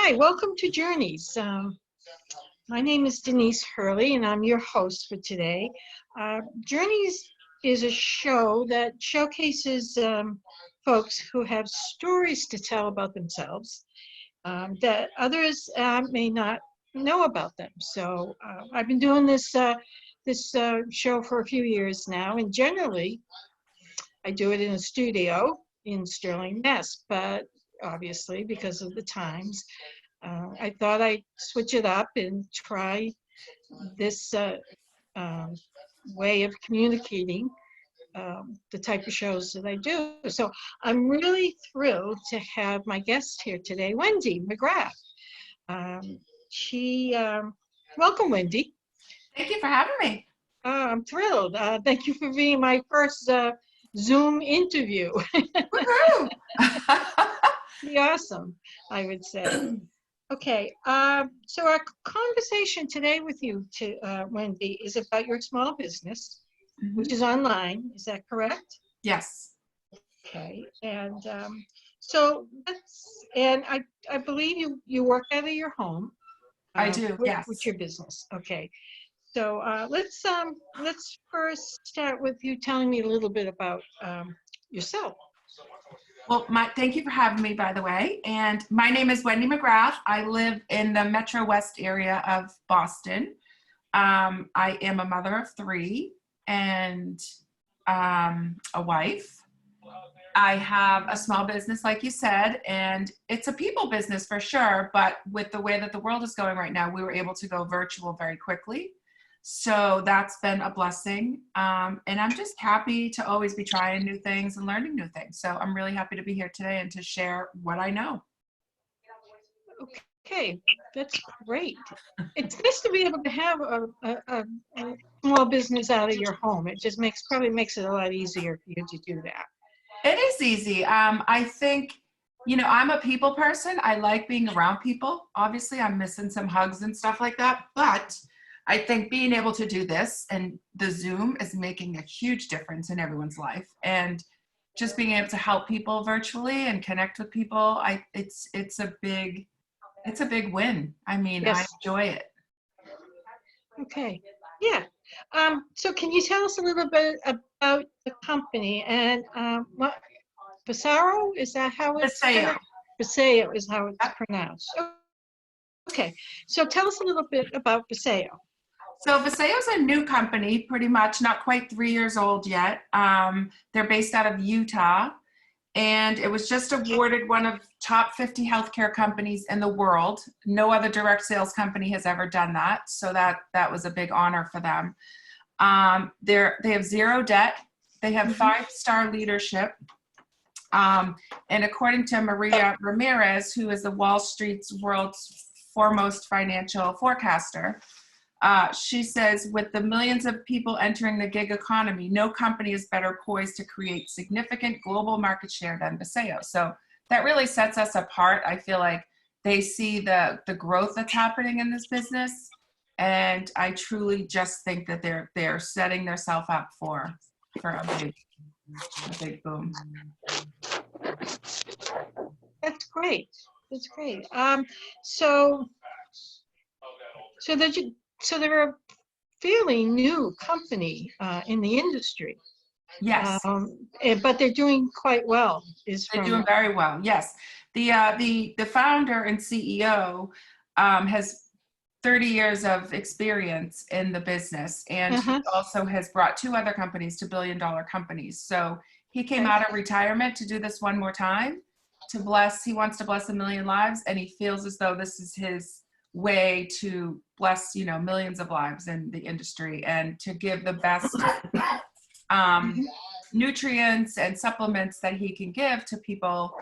Hi, welcome to Journeys. My name is Denise Hurley, and I'm your host for today. Journeys is a show that showcases folks who have stories to tell about themselves that others may not know about them. So I've been doing this show for a few years now, and generally I do it in a studio in Sterling, Mass. But obviously, because of the times, I thought I'd switch it up and try this um, way of communicating the type of shows that I do. So I'm really thrilled to have my guest here today, Wendy McGrath. She, welcome, Wendy. Thank you for having me. I'm thrilled. Thank you for being my first Zoom interview. Woohoo! Be awesome, I would say. Okay, so our conversation today with you, Wendy, is about your small business, which is online. Is that correct? Yes. Okay, and so I believe you work out of your home. I do. Yes. With your business. Okay, so let's first start with you telling me a little bit about yourself. Well, thank you for having me, by the way. And my name is Wendy McGrath. I live in the Metro West area of Boston. I am a mother of 3 and a wife. I have a small business, like you said, and it's a people business for sure. But with the way that the world is going right now, we were able to go virtual very quickly. So that's been a blessing. And I'm just happy to always be trying new things and learning new things. So I'm really happy to be here today and to share what I know. Okay, that's great. It's nice to be able to have a small business out of your home. It just probably makes it a lot easier for you to do that. It is easy. I think, I'm a people person. I like being around people. Obviously, I'm missing some hugs and stuff like that. But I think being able to do this and the Zoom is making a huge difference in everyone's life. And just being able to help people virtually and connect with people, it's a big win. I mean, yes. I enjoy it. Okay. Yeah. So can you tell us a little bit about the company and what Vasayo, is that how it's Vasayo. Vasayo is how it's pronounced. Okay. So tell us a little bit about Vasayo. So Vasayo is a new company, pretty much, not quite 3 years old yet. They're based out of Utah, and it was just awarded one of top 50 healthcare companies in the world. No other direct sales company has ever done that, so that was a big honor for them. They have 0 debt. They have 5-star leadership. And according to Maria Ramirez, who is the Wall Street's world's foremost financial forecaster, she says, with the millions of people entering the gig economy, no company is better poised to create significant global market share than Vasayo. So that really sets us apart. I feel like they see the growth that's happening in this business, and I truly just think that they're setting themselves up for a big boom. That's great. That's great. So they're a fairly new company in the industry. Yes. But they're doing quite well. They're doing very well. Yes. The founder and CEO has 30 years of experience in the business, and he also has brought 2 other companies to billion-dollar companies. So he came out of retirement to do this one more time. He wants to bless 1 million lives, and he feels as though this is his way to bless, millions of lives in the industry and to give the best nutrients and supplements that he can give to people.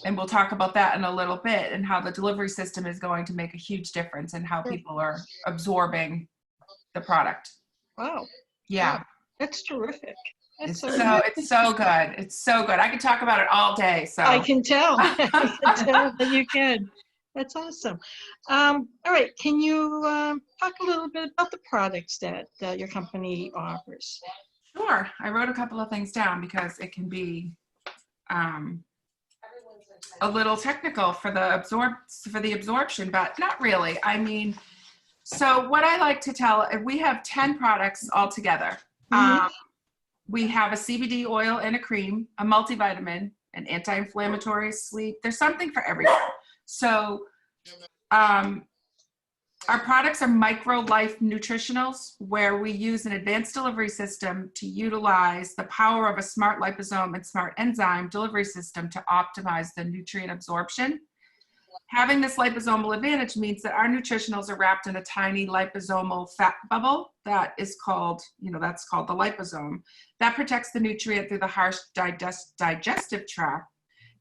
And we'll talk about that in a little bit, and how the delivery system is going to make a huge difference in how people are absorbing the product. Wow. Yeah. Wow. That's terrific. It's so good. It's so good. I could talk about it all day. So I can tell. I can tell that you can. That's awesome. All right. Can you talk a little bit about the products that your company offers? Sure. I wrote a couple of things down because it can be a little technical for the absorption, but not really. I mean, so what I like to tell, we have 10 products altogether. Mhm. We have a CBD oil and a cream, a multivitamin, an anti-inflammatory, sleep. There's something for everyone. So our products are micro-life nutritionals, where we use an advanced delivery system to utilize the power of a smart liposome and smart enzyme delivery system to optimize the nutrient absorption. Having this liposomal advantage means that our nutritionals are wrapped in a tiny liposomal fat bubble that is called, that's called the liposome. That protects the nutrient through the harsh digestive tract,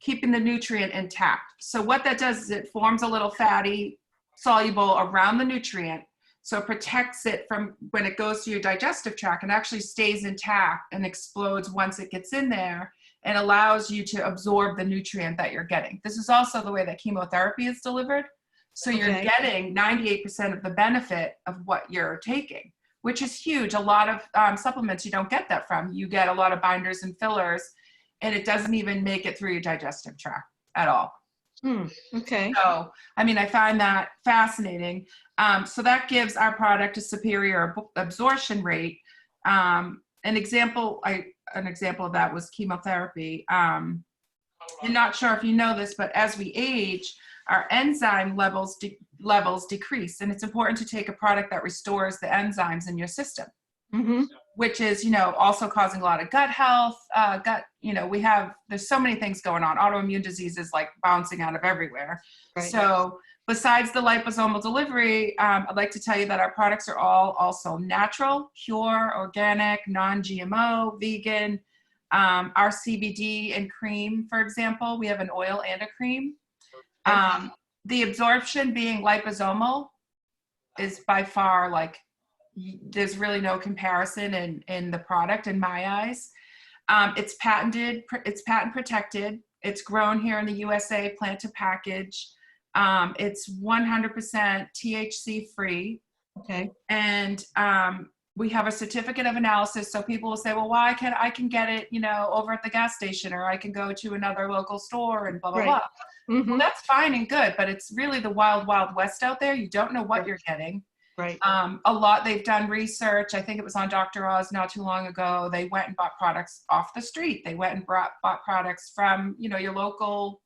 keeping the nutrient intact. So what that does is it forms a little fatty soluble around the nutrient, so it protects it from when it goes to your digestive tract, and actually stays intact and explodes once it gets in there, and allows you to absorb the nutrient that you're getting. This is also the way that chemotherapy is delivered. So you're getting 98% of the benefit of what you're taking, which is huge. A lot of supplements, you don't get that from. You get a lot of binders and fillers, and it doesn't even make it through your digestive tract at all. Okay. So, I mean, I find that fascinating. So that gives our product a superior absorption rate. An example of that was chemotherapy. I'm not sure if you know this, but as we age, our enzyme levels decrease, and it's important to take a product that restores the enzymes in your system. Mm-hmm. Which is, also causing a lot of gut health, there's so many things going on. Autoimmune diseases like bouncing out of everywhere. Right. So besides the liposomal delivery, I'd like to tell you that our products are all also natural, pure, organic, non-GMO, vegan. Our CBD and cream, for example, we have an oil and a cream. The absorption being liposomal is by far there's really no comparison in the product in my eyes. It's patented, it's patent protected. It's grown here in the USA, plant to package. It's 100% THC free. Okay. And we have a certificate of analysis. So people will say, well, I can get it, over at the gas station, or I can go to another local store and blah, blah, blah. Mm-hmm. Well, that's fine and good, but it's really the wild, wild west out there. You don't know what you're getting. Right. They've done research. I think it was on Dr. Oz not too long ago. They went and bought products off the street. They went and bought products from, your local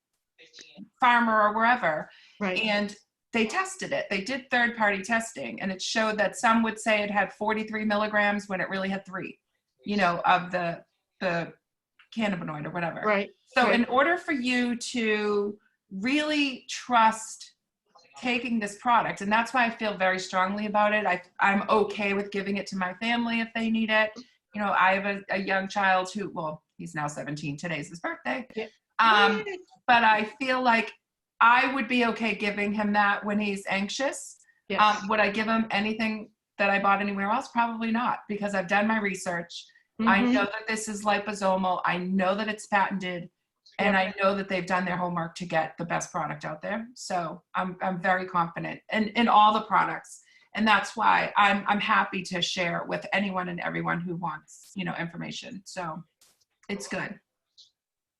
farmer or wherever. Right. And they tested it. They did third-party testing, and it showed that some would say it had 43 milligrams when it really had 3, of the cannabinoid or whatever. Right. So in order for you to really trust taking this product, and that's why I feel very strongly about it. I'm okay with giving it to my family if they need it. I have a young child who, he's now 17. Today's his birthday. Yeah. But I feel like I would be okay giving him that when he's anxious. Yes. Would I give him anything that I bought anywhere else? Probably not, because I've done my research. Mm-hmm. I know that this is liposomal. I know that it's patented. And I know that they've done their homework to get the best product out there. So I'm very confident in all the products. And that's why I'm happy to share with anyone and everyone who wants, information. So it's good.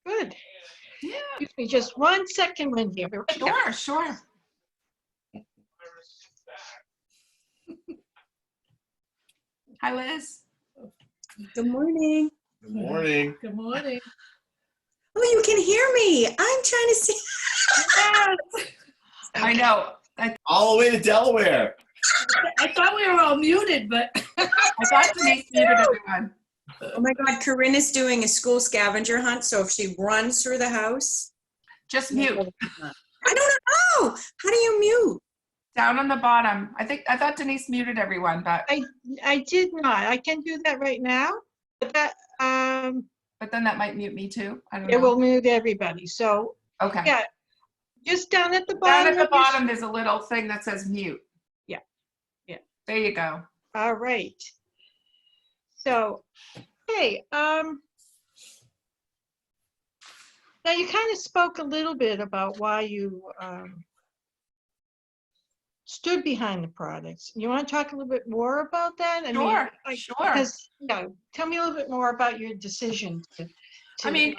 Good. Yeah. Excuse me just 1 second, Wendy. Sure. Hi, Liz. Good morning. Good morning. Good morning. Oh, you can hear me. I'm trying to see. Yes. I know. All the way to Delaware. I thought we were all muted, but I thought Denise muted everyone. Oh my God, Corinne's doing a school scavenger hunt, so if she runs through the house. Just mute. I don't know. How do you mute? Down on the bottom. I thought Denise muted everyone, but I did not. I can do that right now. But but then that might mute me too. I don't know. It will mute everybody. So okay. Yeah. Just down at the bottom. Down at the bottom, there's a little thing that says mute. Yeah. Yeah. There you go. All right. So, hey, now you kind of spoke a little bit about why you stood behind the products. You want to talk a little bit more about that? Sure. Because, tell me a little bit more about your decision to I mean,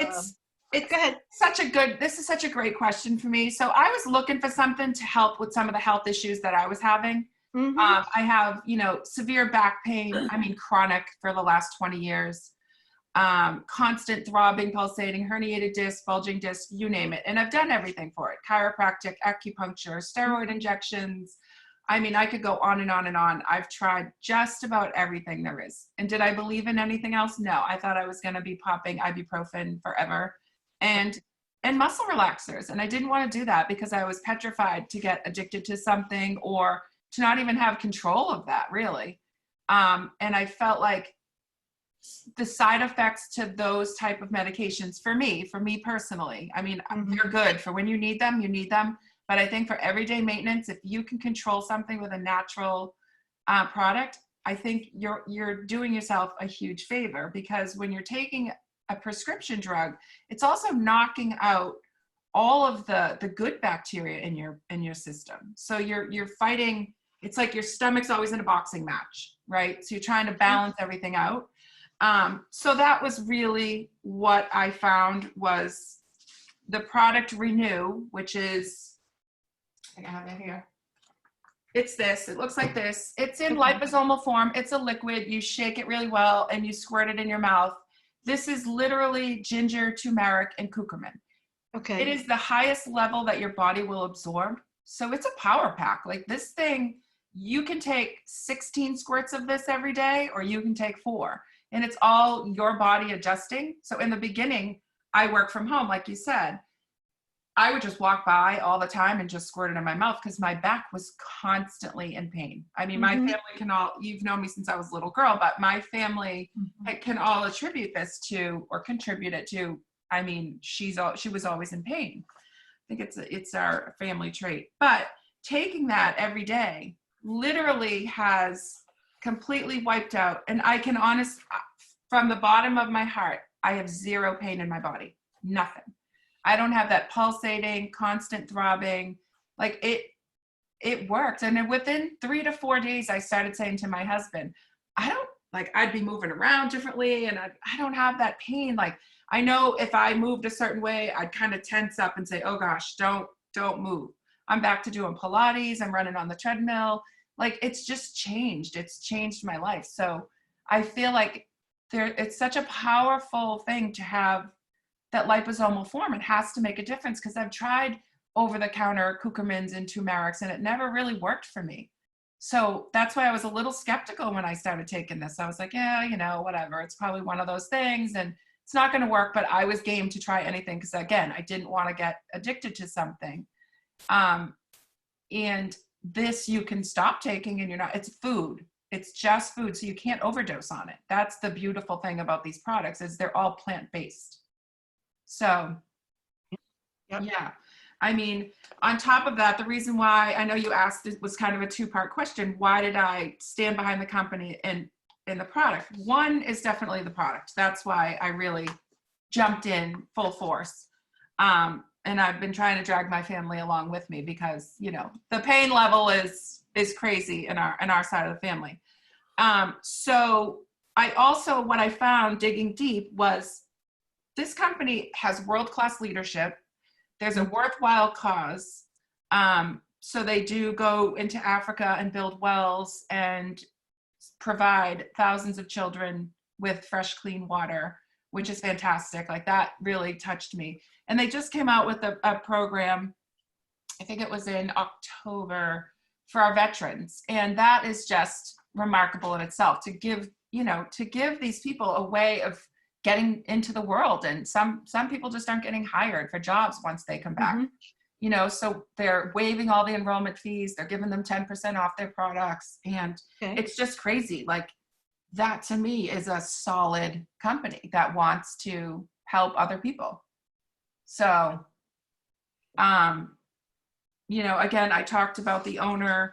It's Go ahead. this is such a great question for me. So I was looking for something to help with some of the health issues that I was having. Mhm. I have, severe back pain. I mean, chronic for the last 20 years. Constant throbbing, pulsating, herniated disc, bulging disc, you name it. And I've done everything for it. Chiropractic, acupuncture, steroid injections. I mean, I could go on and on and on. I've tried just about everything there is. And did I believe in anything else? No. I thought I was going to be popping ibuprofen forever and muscle relaxers. And I didn't want to do that because I was petrified to get addicted to something or to not even have control of that, really. And I felt like the side effects to those type of medications for me personally, I mean, they're good for when you need them. But I think for everyday maintenance, if you can control something with a natural product, I think you're doing yourself a huge favor, because when you're taking a prescription drug, it's also knocking out all of the good bacteria in your system. So you're fighting. It's like your stomach's always in a boxing match, right? So you're trying to balance everything out. So that was really what I found was the product Renew, which is, I have it here. It's this. It looks like this. It's in liposomal form. It's a liquid. You shake it really well and you squirt it in your mouth. This is literally ginger, turmeric, and curcumin. Okay. It is the highest level that your body will absorb. So it's a power pack. Like this thing, you can take 16 squirts of this every day, or you can take 4. And it's all your body adjusting. So in the beginning, I work from home, like you said. I would just walk by all the time and just squirt it in my mouth because my back was constantly in pain. I mean, my family you've known me since I was a little girl, but my family can all attribute this to, or contribute it to, I mean, she was always in pain. I think it's our family trait. But taking that every day literally has completely wiped out. And I can from the bottom of my heart, I have zero pain in my body. Nothing. I don't have that pulsating, constant throbbing. Like it worked. And then within 3 to 4 days, I started saying to my husband, I'd be moving around differently and I don't have that pain. Like I know if I moved a certain way, I'd kind of tense up and say, oh gosh, don't move. I'm back to doing Pilates. I'm running on the treadmill. Like it's just changed. It's changed my life. So I feel like it's such a powerful thing to have that liposomal form. It has to make a difference because I've tried over-the-counter curcumins and turmerics and it never really worked for me. So that's why I was a little skeptical when I started taking this. I was like, yeah, whatever. It's probably one of those things and it's not going to work, but I was game to try anything because again, I didn't want to get addicted to something. And this you can stop taking and it's food. It's just food. So you can't overdose on it. That's the beautiful thing about these products is they're all plant-based. So, yeah, I mean, on top of that, the reason why I know you asked it was kind of a 2-part question. Why did I stand behind the company and the product? One is definitely the product. That's why I really jumped in full force. And I've been trying to drag my family along with me because, the pain level is crazy in our side of the family. So what I found digging deep was this company has world-class leadership. There's a worthwhile cause. So they do go into Africa and build wells and provide thousands of children with fresh, clean water, which is fantastic. Like that really touched me. And they just came out with a program, I think it was in October, for our veterans. And that is just remarkable in itself to give these people a way of getting into the world. And some people just aren't getting hired for jobs once they come back. So they're waiving all the enrollment fees. They're giving them 10% off their products. And It's just crazy. Like that to me is a solid company that wants to help other people. So, again, I talked about the owner,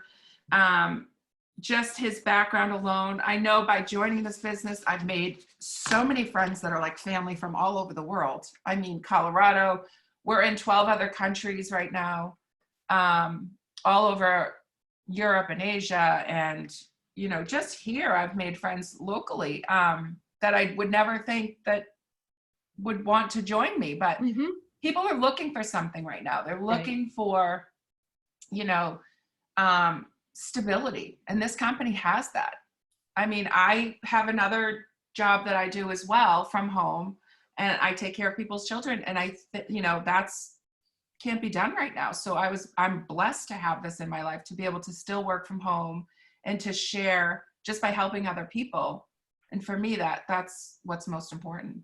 just his background alone. I know by joining this business, I've made so many friends that are like family from all over the world. I mean, Colorado, we're in 12 other countries right now, all over Europe and Asia. And, just here, I've made friends locally that I would never think that would want to join me. But Mhm. people are looking for something right now. They're Right. looking for, you know, stability. And this company has that. I mean, I have another job that I do as well from home, and I take care of people's children. And that's can't be done right now. So I'm blessed to have this in my life, to be able to still work from home and to share just by helping other people. And for me, that's what's most important.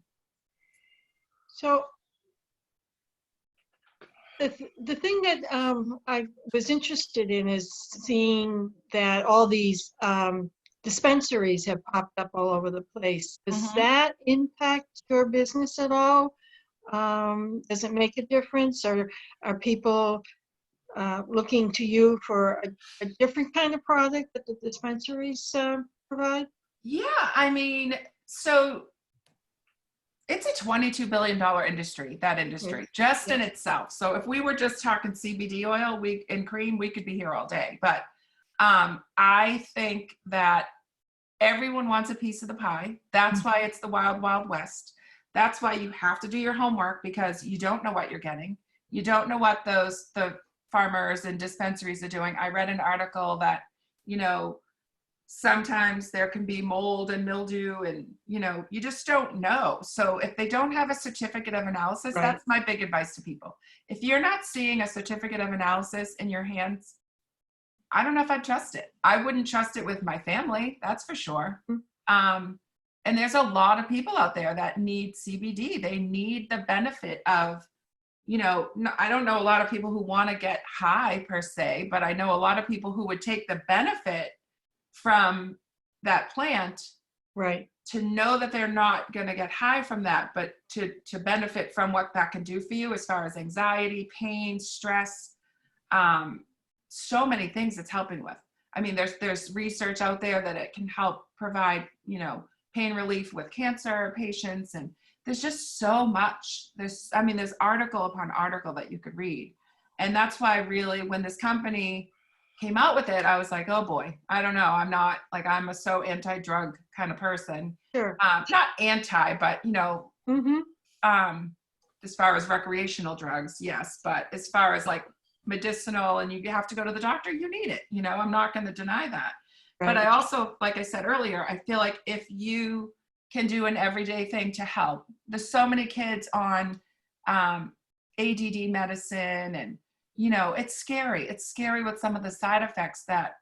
So the thing that I was interested in is seeing that all these dispensaries have popped up all over the place. Does Mhm. that impact your business at all? Does it make a difference, or are people looking to you for a different kind of product that the dispensaries provide? Yeah, I mean, so it's a $22 billion industry, that industry, Right. just in Yes. itself. So if we were just talking CBD oil and cream, we could be here all day. But I think that everyone wants a piece of the pie. That's why it's the wild, wild west. That's why you have to do your homework, because you don't know what you're getting. You don't know what the farmers and dispensaries are doing. I read an article that, sometimes there can be mold and mildew, and you just don't know. So if they don't have a certificate of analysis, Right. that's my big advice to people. If you're not seeing a certificate of analysis in your hands, I don't know if I'd trust it. I wouldn't trust it with my family, that's for sure. And there's a lot of people out there that need CBD. They need the benefit of, I don't know a lot of people who want to get high per se, but I know a lot of people who would take the benefit from that plant, Right. to know that they're not going to get high from that, but to benefit from what that can do for you as far as anxiety, pain, stress, so many things it's helping with. I mean, there's research out there that it can help provide, pain relief with cancer patients, and there's just so much. There's article upon article that you could read. And that's why really, when this company came out with it, I was like, oh boy, I don't know. I'm a so anti-drug kind of person. Sure. Not anti, but Mm-hmm. as far as recreational drugs, yes. But as far as like medicinal and you have to go to the doctor, you need it. I'm not going to deny that. Right. But I also, like I said earlier, I feel like if you can do an everyday thing to help, there's so many kids on ADD medicine, and it's scary. It's scary with some of the side effects that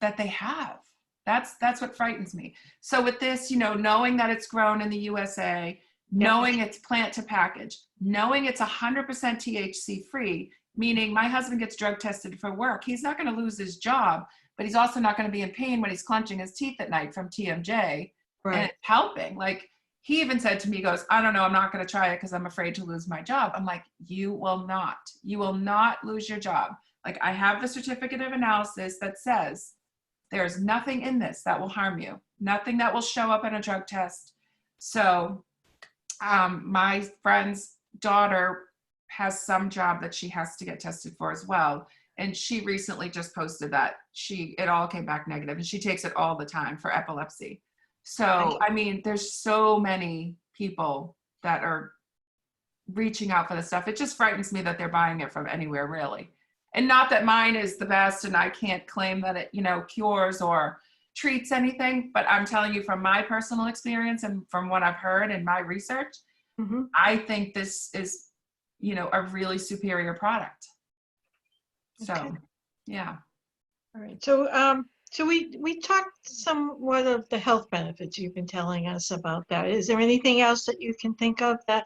they have. That's what frightens me. So with this, knowing that it's grown in the USA, knowing it's plant to package, knowing it's 100% THC free, meaning my husband gets drug tested for work. He's not going to lose his job, but he's also not going to be in pain when he's clenching his teeth at night from TMJ. Right. And it's helping. Like, he even said to me, he goes, I don't know, I'm not going to try it because I'm afraid to lose my job. I'm like, you will not lose your job. Like, I have the certificate of analysis that says there's nothing in this that will harm you, nothing that will show up in a drug test. So my friend's daughter has some job that she has to get tested for as well. And she recently just posted that it all came back negative, and she takes it all the time for epilepsy. So, there's so many people that are reaching out for this stuff. It just frightens me that they're buying it from anywhere, really. And not that mine is the best, and I can't claim that it, cures or treats anything, but I'm telling you from my personal experience and from what I've heard in my research, Mm-hmm. I think this is, a really superior product. So, Okay. yeah. All right. So we talked somewhat of the health benefits you've been telling us about that. Is there anything else that you can think of that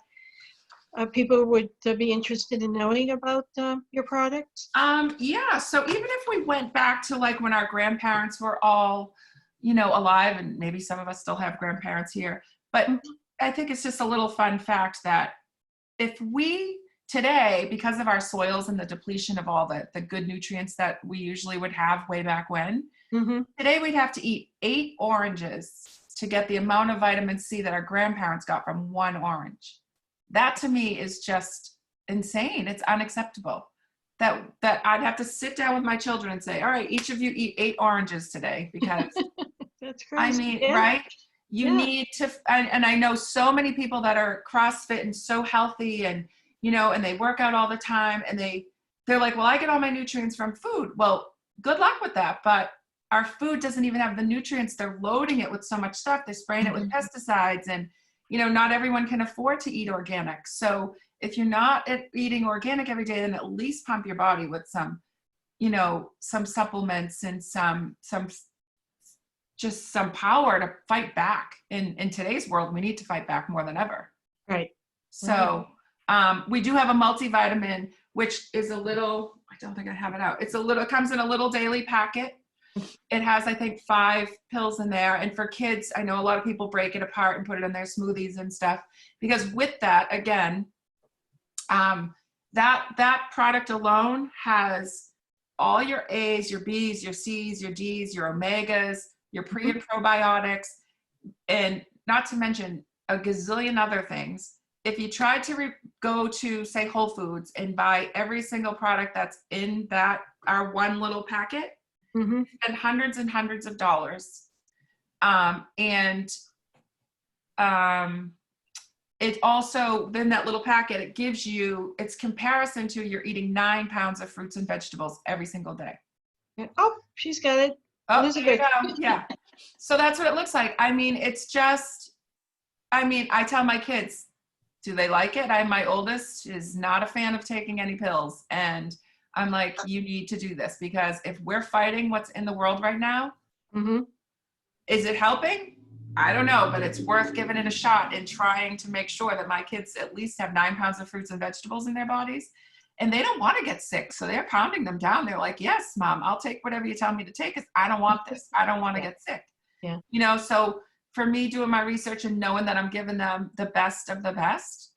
people would be interested in knowing about your products? Yeah. So even if we went back to like when our grandparents were all, alive, and maybe some of us still have grandparents here, but I think it's just a little fun fact that if we today, because of our soils and the depletion of all the good nutrients that we usually would have way back when, today we'd have to eat 8 oranges to get the amount of vitamin C that our grandparents got from 1 orange. That to me is just insane. It's unacceptable. That I'd have to sit down with my children and say, all right, each of you eat 8 oranges today, because That's crazy. Yeah. right? You Yeah. need to, and I know so many people that are CrossFit and so healthy and, and they work out all the time and they're like, well, I get all my nutrients from food. Well, good luck with that. But our food doesn't even have the nutrients. They're loading it with so much stuff. They're spraying it with pesticides and, not everyone can afford to eat organic. So if you're not eating organic every day, then at least pump your body with some, some supplements and some power to fight back. In today's world, we need to fight back more than ever. Right. So we do have a multivitamin, which is a little, I don't think I have it out. It comes in a little daily packet. It has, I think, 5 pills in there. And for kids, I know a lot of people break it apart and put it in their smoothies and stuff. Because with that, again, that product alone has all your A's, your B's, your C's, your D's, your omegas, your pre and probiotics, and not to mention a gazillion other things. If you tried to go to, say, Whole Foods and buy every single product that's in our one little packet, spend hundreds and hundreds of dollars. It also, then that little packet, it gives you, it's comparison to you're eating 9 pounds of fruits and vegetables every single day. Oh, she's got it. Oh, Elizabeth. there you go. Yeah. So that's what it looks like. I mean, it's just, I tell my kids, do they like it? My oldest is not a fan of taking any pills. And I'm like, you need to do this because if we're fighting what's in the world right now, is it helping? I don't know, but it's worth giving it a shot and trying to make sure that my kids at least have 9 pounds of fruits and vegetables in their bodies. And they don't want to get sick. So they're pounding them down. They're like, yes, Mom, I'll take whatever you tell me to take because I don't want this. I don't want to get sick. Yeah. So for me doing my research and knowing that I'm giving them the best of the best,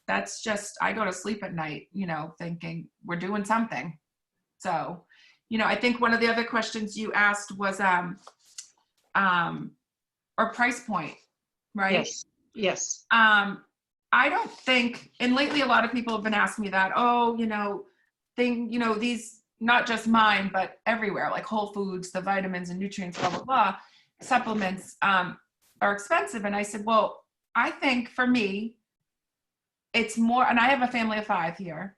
that's just, I go to sleep at night, thinking we're doing something. So, I think one of the other questions you asked was, or price point, right? Yes. I don't think, and lately a lot of people have been asking me that, these, not just mine, but everywhere, like Whole Foods, the vitamins and nutrients, blah, blah, blah, supplements are expensive. And I said, well, I think for me, it's more, and I have a family of 5 here.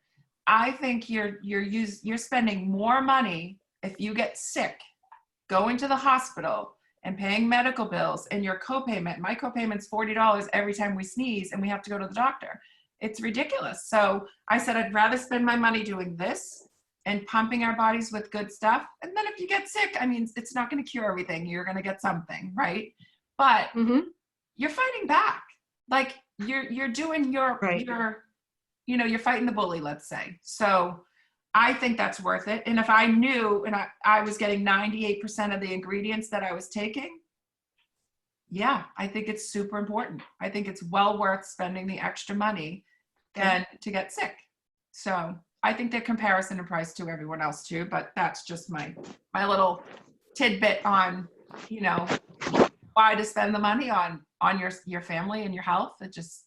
I think you're spending more money if you get sick, going to the hospital and paying medical bills and your copayment. My copayment's $40 every time we sneeze and we have to go to the doctor. It's ridiculous. So I said, I'd rather spend my money doing this and pumping our bodies with good stuff. And then if you get sick, it's not going to cure everything. You're going to get something, right? But you're fighting back. Like you're doing your you're fighting the bully, let's say. So I think that's worth it. And if I knew and I was getting 98% of the ingredients that I was taking, yeah, I think it's super important. I think it's well worth spending the extra money than to get sick. So I think they're comparison in price to everyone else too, but that's just my little tidbit on, why to spend the money on your family and your health. It's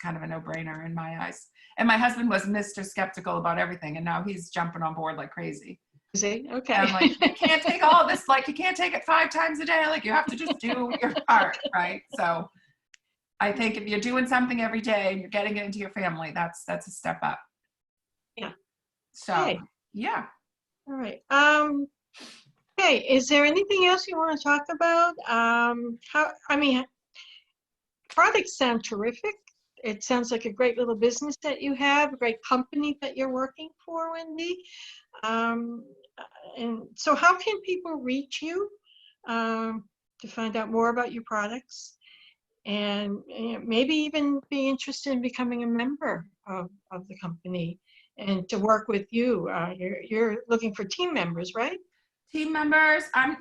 kind of a no-brainer in my eyes. And my husband was Mr. Skeptical about everything, and now he's jumping on board like crazy. Is he? Okay. And I'm like, you can't take all this, like you can't take it 5 times a day. Like you have to just do your part, right? So I think if you're doing something every day and you're getting it into your family, that's a step up. Yeah. So Okay. yeah. All right. Okay. Is there anything else you want to talk about? Products sound terrific. It sounds like a great little business that you have, a great company that you're working for, Wendy. And so how can people reach you to find out more about your products and maybe even be interested in becoming a member of the company and to work with you? You're looking for team members, right? Team members, I'm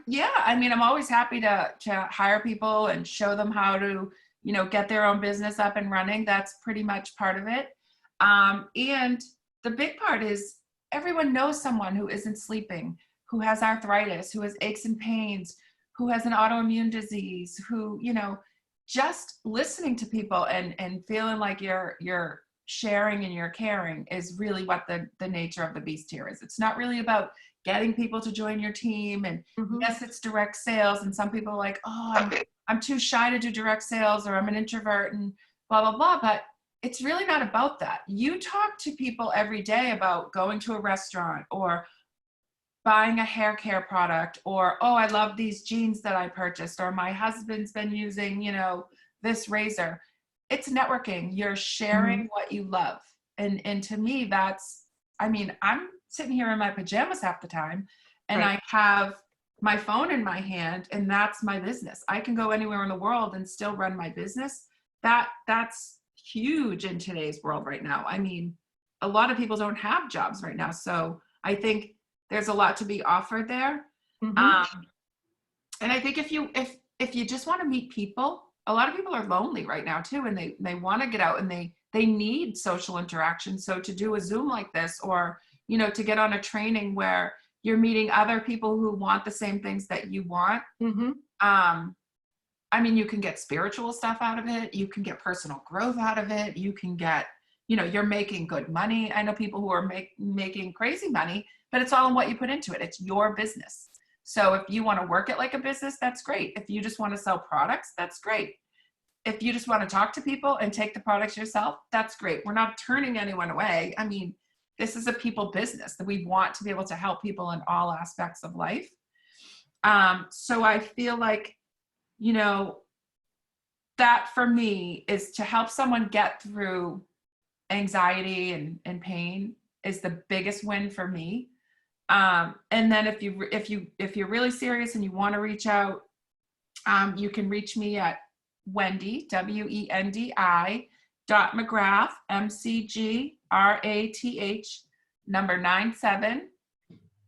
always happy to hire people and show them how to get their own business up and running. That's pretty much part of it. And the big part is everyone knows someone who isn't sleeping, who has arthritis, who has aches and pains, who has an autoimmune disease, who, just listening to people and feeling like you're sharing and your caring is really what the nature of the beast here is. It's not really about getting people to join your team. And yes, it's direct sales. And some people are like, oh, I'm too shy to do direct sales, or I'm an introvert and blah, blah, blah. But it's really not about that. You talk to people every day about going to a restaurant or buying a hair care product, or, oh, I love these jeans that I purchased, or my husband's been using, this razor. It's networking. You're sharing what you love. And to me, I'm sitting here in my pajamas half the time, and I have my phone in my hand, and that's my business. I can go anywhere in the world and still run my business. That's huge in today's world right now. I mean, a lot of people don't have jobs right now. So I think there's a lot to be offered there. And I think if you just want to meet people, a lot of people are lonely right now too, and they want to get out, and they need social interaction. So to do a Zoom like this, or to get on a training where you're meeting other people who want the same things that you want. I mean, you can get spiritual stuff out of it. You can get personal growth out of it. You can get, you're making good money. I know people who are making crazy money, but it's all in what you put into it. It's your business. So if you want to work it like a business, that's great. If you just want to sell products, that's great. If you just want to talk to people and take the products yourself, that's great. We're not turning anyone away. I mean, this is a people business that we want to be able to help people in all aspects of life. So I feel like, that for me is to help someone get through anxiety and pain is the biggest win for me. And then if you're really serious and you want to reach out, you can reach me at Wendy, Wendi .McGrath, McGrath, number 97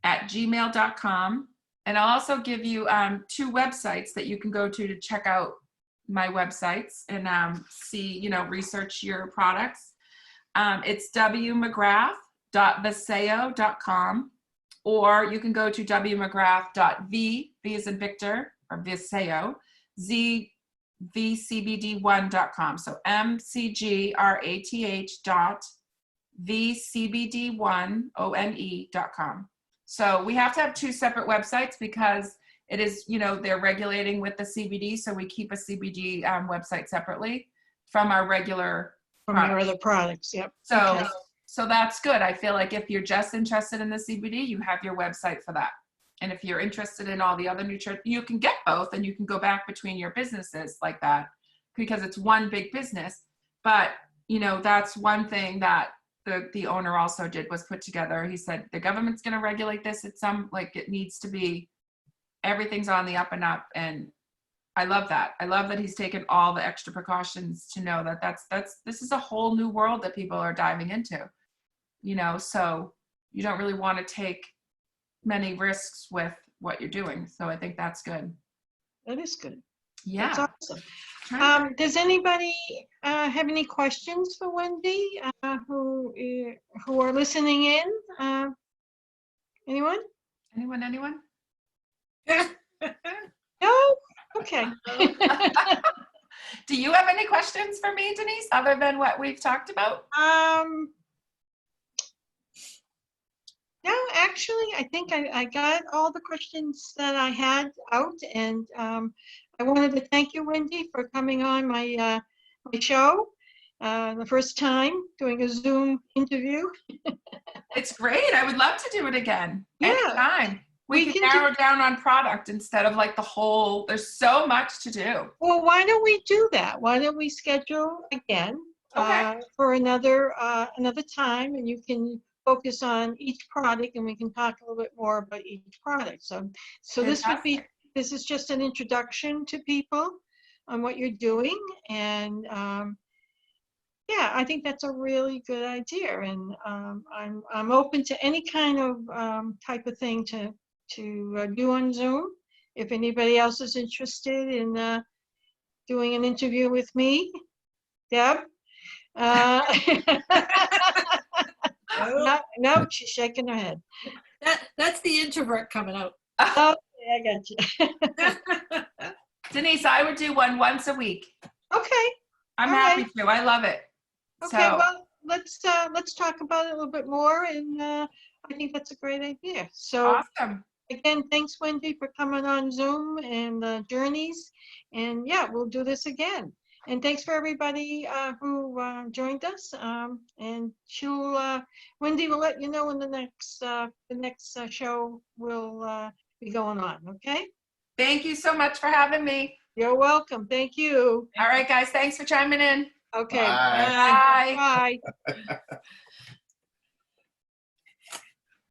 @gmail.com. And I'll also give you 2 websites that you can go to check out my websites and see, research your products. It's wmcgrath.vasayo.com, or you can go to wmcgrath.v, V as in Victor, or Vasayo, vcbd1.com. So mcgrath.vcbd1one.com. So we have to have 2 separate websites because it is, they're regulating with the CBD. So we keep a CBD website separately from our regular Our other products. Yep. So that's good. I feel like if you're just interested in the CBD, you have your website for that. And if you're interested in all the other nutrition, you can get both, and you can go back between your businesses like that because it's one big business. But, that's one thing that the owner also did, was put together. He said, the government's going to regulate this. It needs to be, everything's on the up and up. And I love that. I love that he's taken all the extra precautions to know that this is a whole new world that people are diving into, so you don't really want to take many risks with what you're doing. So I think that's good. That is good. Yeah. That's awesome. Does anybody have any questions for Wendy who are listening in? Anyone? Anyone? No? Okay. Do you have any questions for me, Denise, other than what we've talked about? No, actually, I think I got all the questions that I had out, and I wanted to thank you, Wendy, for coming on my show. The first time doing a Zoom interview. It's great. I would love to do it again. Yeah. Anytime. We can narrow down on product instead of like there's so much to do. Well, why don't we do that? Why don't we schedule again for another time, and you can focus on each product, and we can talk a little bit more about each product. So this is just an introduction to people on what you're doing, and I think that's a really good idea, and I'm open to any kind of type of thing to do on Zoom. If anybody else is interested in doing an interview with me, Deb. No, she's shaking her head. That's the introvert coming out. Okay, I got you. Denise, I would do one once a week. Okay. I'm happy to. I love it. Okay, So, well, let's talk about it a little bit more, and I think that's a great idea. So Awesome. again, thanks, Wendy, for coming on Zoom and Journeys, and yeah, we'll do this again. And thanks for everybody who joined us. And Wendy will let you know when the next show will be going on. Okay. Thank you so much for having me. You're welcome. Thank you. All right, guys. Thanks for chiming in. Okay. Bye. Bye. Bye.